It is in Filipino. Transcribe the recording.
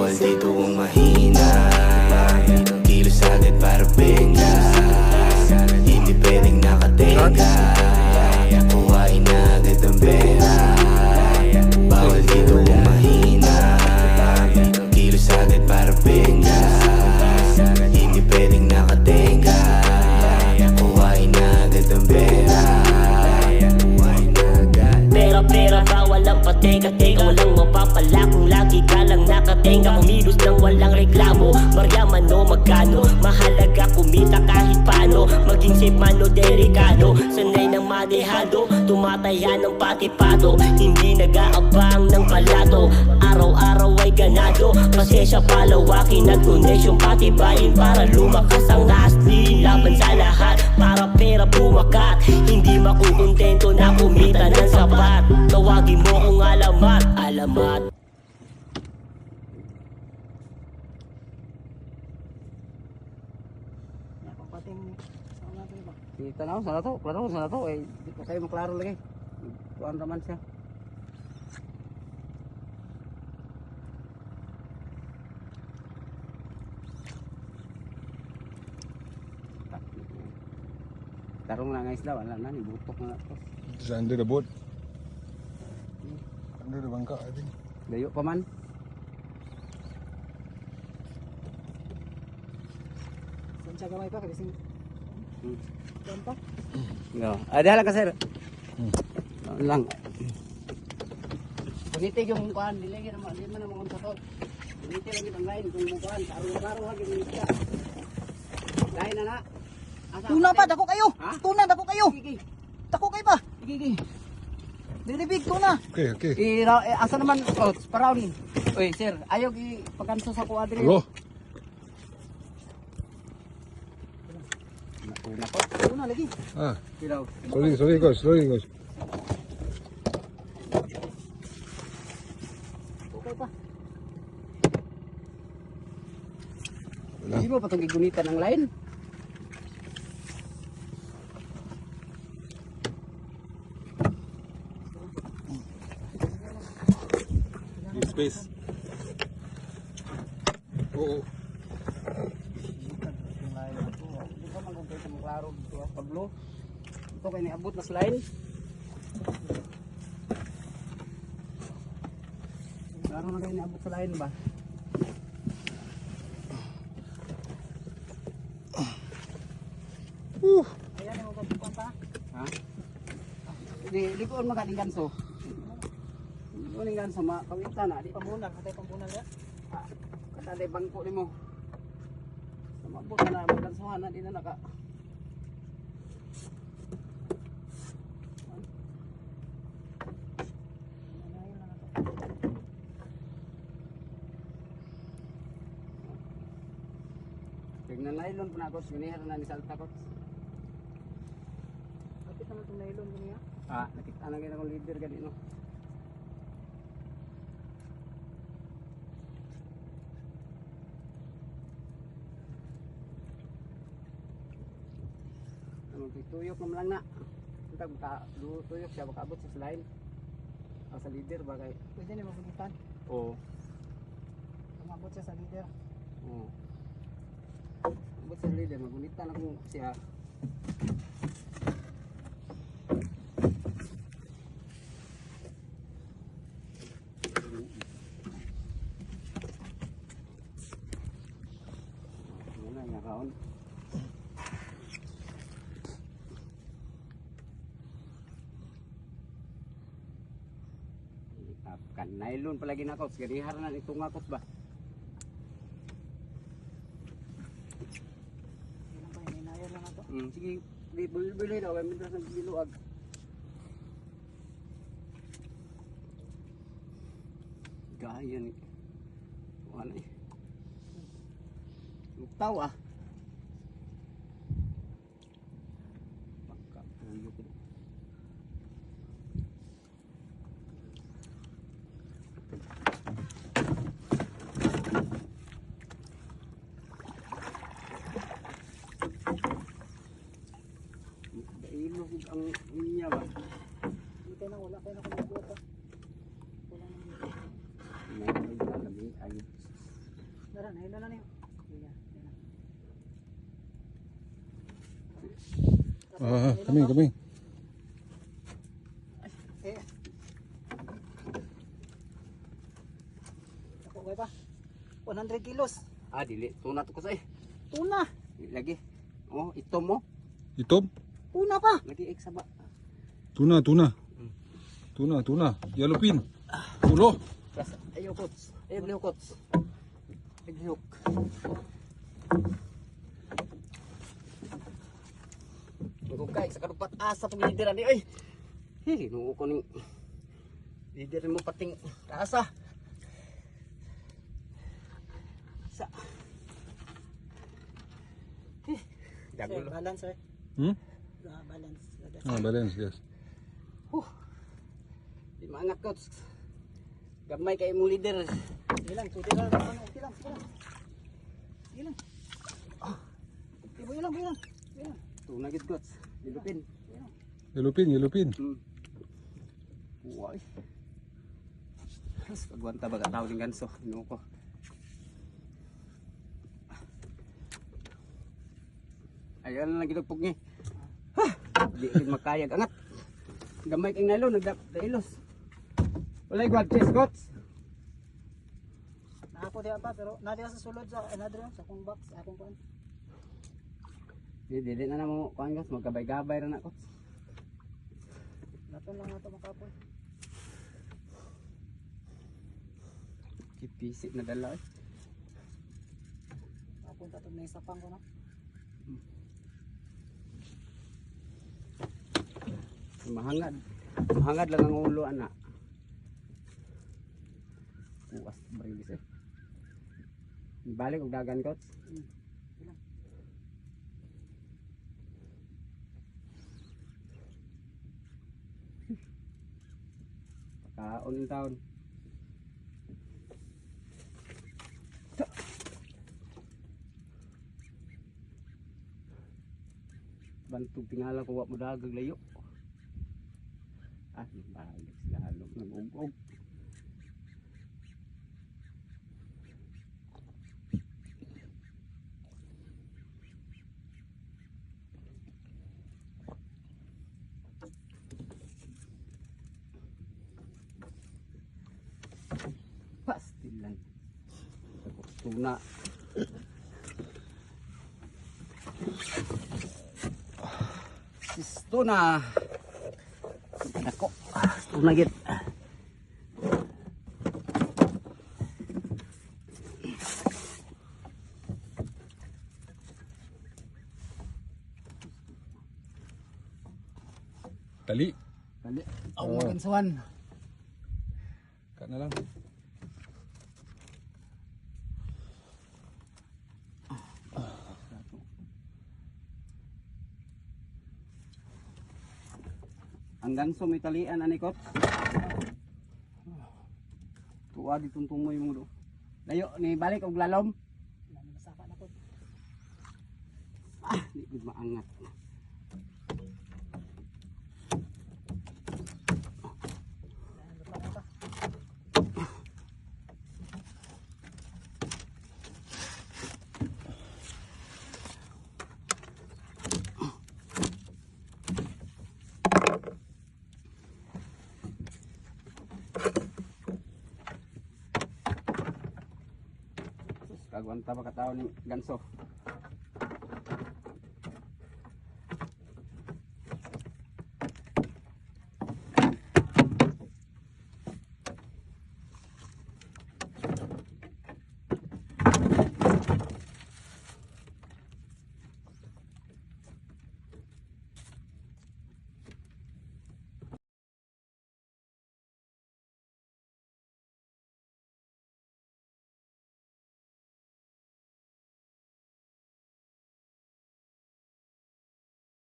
Bawal dito ang mahina, kilos agad para benga. Hindi pwedeng nakatenga, kuhain na agad ang pera. Bawal dito ang mahina, kilos agad para benga. Hindi pwedeng nakatenga, kuhain na agad ang pera. Pera, bawal ang pateka-teka. Walang mapapala kung lagi ka lang nakatenga. Kumilos nang walang reklamo, maryaman o magkano. Mahalaga kumita kahit paano, maging safe man o delikado. Sanay ng madehado, tumataya ng patipado. Hindi nag-aabang ng palato, araw-araw ay ganado. Pasensya palawakin at koneksyon patibayin para lumakas ang nasli. Laban sa lahat, para pera bumakat. Hindi makukontento na kumita ng sapat. Tawagin mo kung alamat. Tanaw sana to, klaro sana to, eh di ko kayo maklaro lagi. Tuan raman siya. Tarong na nga isla, wala na, butok na to. It's under the boat. Under the bangka, I think. Layo pa man. Saan siya gamay pa? Kabising doon pa? No. Ada lang ka sir. Lang. Bunitig yung kuan, dili naman ang sa to. Bunitig lang itong lain kung mo kuan, karo-karo lagi mo siya. Lain na. Tuna pa, dako kayo! Ha? Tuna, dako kayo! Gigi. Dako kayo pa! Gigi. Dili big, tuna! Okay. Asa naman coach, paraon. Oy, sir, ayaw ipaganso sa kuadre. Hello? Una ko. Tuna lagi! Ah, Pilaw. sorry coach. Okay pa! Hindi mo pa itong gigunitan ng line? Give space. Oo. Hindi pa mag-umpay sa maklaro dito. Pablo. Ito kayo niabot na slime. Klaro na kayo niabot sa line ba? Ayan yung magpapukan pa! Ha? Di ko magaling ganso. Magaling ganso, kawitan na. Di pa Pamunan, katay pamunan ya! Katali bangko ni mo. Mabot na magansuhan na. Di na naka. Tignan nylon po na ako. Sinihar na ni Salta ko. Kapit naman itong nylon niya. Nakita na akong leader ganito. Tuyok naman lang na. Kita tuyok siya makaabot sa slime. Sa leader bagay. Pwede na mabulitan. Oo. Umabot siya sa leader. Oo. Abot sa leader, magunitan ako siya. Muna nga kaon. Kan nylon palagi na ko, sigarihan na itong akot ba? Ilan pa yun, inayan lang ito. Sige, bili daw, may mintas ng biluag. Gaya ni. Ano eh? Luktaw ah. Pagkapuyo ko. Ang niya ba? Hindi tayo na wala, kaya na kung magbuhat pa. Wala na dito. May lalami ay Nahilo na niyo. Iya. Kami. Eh. Ako kay pa. 100 kilos. Dili. Tuna to ko sa Tuna. Lagi. Oh, ito mo. Itom? Tuna pa. Lagi ek saba. Tuna. Yellowfin. Ulo. Ayo coach. Ayo coach. Ayo. Magugay sa karupat asa pag leader ani ay. Hinuo ko ni leader mo pating asa. Sa. Dagulo. Balance sir. Balance. Balance, yes. Di maangat coach. Gamay kay mo leader. Ilang, ilang. Ilang. Tuna gid coach. Dilupin. Yellowfin. Uy. Pagwanta ba ka tao ng ganso? Inuo ko. Ayaw na lang ginagpog niya. Di rin makayag. Angat. Gamay kang nalo. Nagdailos. Walay guard chest coach. Ako di pa pero nadi sa sulod sa another sa akong box, akong kuan. Dili na mo kuan coach. Magkabay-gabay ra na coach. Naton lang nato makapoy. Kipisik na dala. Ako ta tong naisapang ko na. Mahangad lang ang ulo anak. Puwas barilis eh. Balik og dagan coach. Kaon yung taon. Bantog tingala ko wa mo dagag layo. Balik sila alok ng ugog. Pastilan. Tuna. Tuna. Nako. Tuna gid. Tali. Ako magansuan. Cut na lang. Ang ganso may talian ani kot. Tuwa di tuntumoy mo do. Layo ni balik og lalom. Masaka na ko. Di gud maangat. Kagwanta pa ka tao ni ganso.